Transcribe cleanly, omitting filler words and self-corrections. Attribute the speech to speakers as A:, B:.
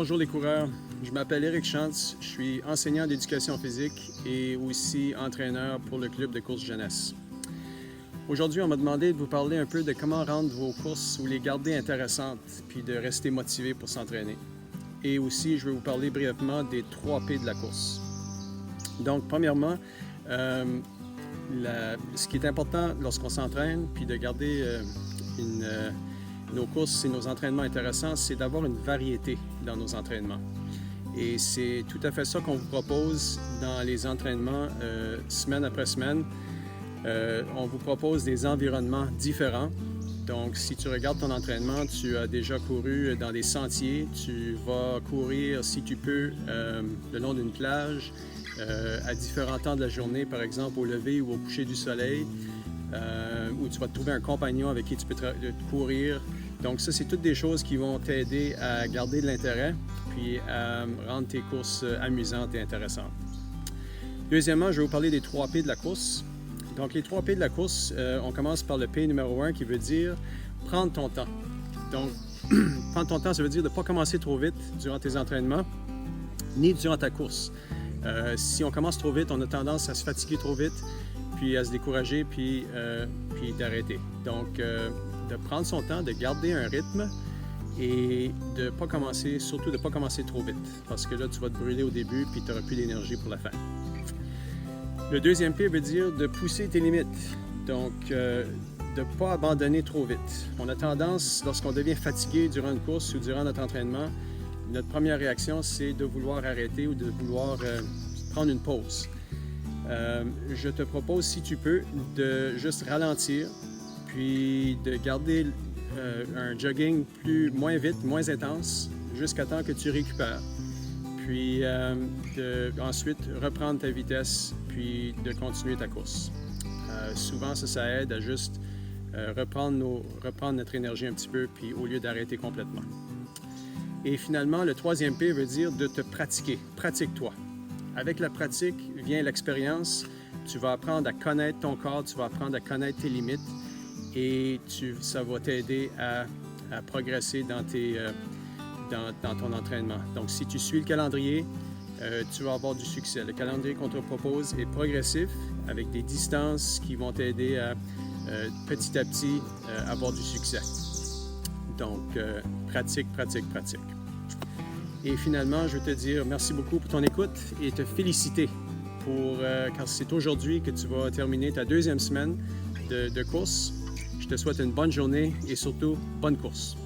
A: Bonjour les coureurs, je m'appelle Éric Chantz, je suis enseignant d'éducation physique et aussi entraîneur pour le club de course jeunesse. Aujourd'hui, on m'a demandé de vous parler un peu de comment rendre vos courses ou les garder intéressantes, puis de rester motivé pour s'entraîner. Et aussi, je vais vous parler brièvement des 3 P de la course. Donc, premièrement, ce qui est important lorsqu'on s'entraîne, puis de garder nos courses et nos entraînements intéressants, c'est d'avoir une variété dans nos entraînements. Et c'est tout à fait ça qu'on vous propose dans les entraînements semaine après semaine. On vous propose des environnements différents. Donc, si tu regardes ton entraînement, tu as déjà couru dans des sentiers, tu vas courir, si tu peux, le long d'une plage, à différents temps de la journée, par exemple au lever ou au coucher du soleil, où tu vas te trouver un compagnon avec qui tu peux courir. Donc ça, c'est toutes des choses qui vont t'aider à garder de l'intérêt puis à rendre tes courses amusantes et intéressantes. Deuxièmement, je vais vous parler des 3 P de la course. Donc les 3 P de la course, on commence par le P numéro 1 qui veut dire prendre ton temps. Donc, prendre ton temps, ça veut dire de ne pas commencer trop vite durant tes entraînements, ni durant ta course. Si on commence trop vite, on a tendance à se fatiguer trop vite, puis à se décourager, puis d'arrêter. Donc, de prendre son temps, de garder un rythme et surtout de ne pas commencer trop vite, parce que là, tu vas te brûler au début, puis tu n'auras plus d'énergie pour la fin. Le deuxième P veut dire de pousser tes limites, donc de ne pas abandonner trop vite. On a tendance, lorsqu'on devient fatigué durant une course ou durant notre entraînement, notre première réaction, c'est de vouloir arrêter ou de vouloir prendre une pause. Je te propose, si tu peux, de juste ralentir, puis de garder un jogging moins vite, moins intense, jusqu'à temps que tu récupères. Puis ensuite, reprendre ta vitesse, puis de continuer ta course. Souvent, ça aide à juste reprendre notre énergie un petit peu, puis au lieu d'arrêter complètement. Et finalement, le 3e P veut dire de te pratiquer. Pratique-toi. Avec la pratique vient l'expérience. Tu vas apprendre à connaître ton corps, tu vas apprendre à connaître tes limites et ça va t'aider à progresser dans ton entraînement. Donc, si tu suis le calendrier, tu vas avoir du succès. Le calendrier qu'on te propose est progressif avec des distances qui vont t'aider à petit à petit avoir du succès. Donc, pratique. Et finalement, je veux te dire merci beaucoup pour ton écoute et te féliciter car c'est aujourd'hui que tu vas terminer ta 2e semaine de course. Je te souhaite une bonne journée et surtout, bonne course.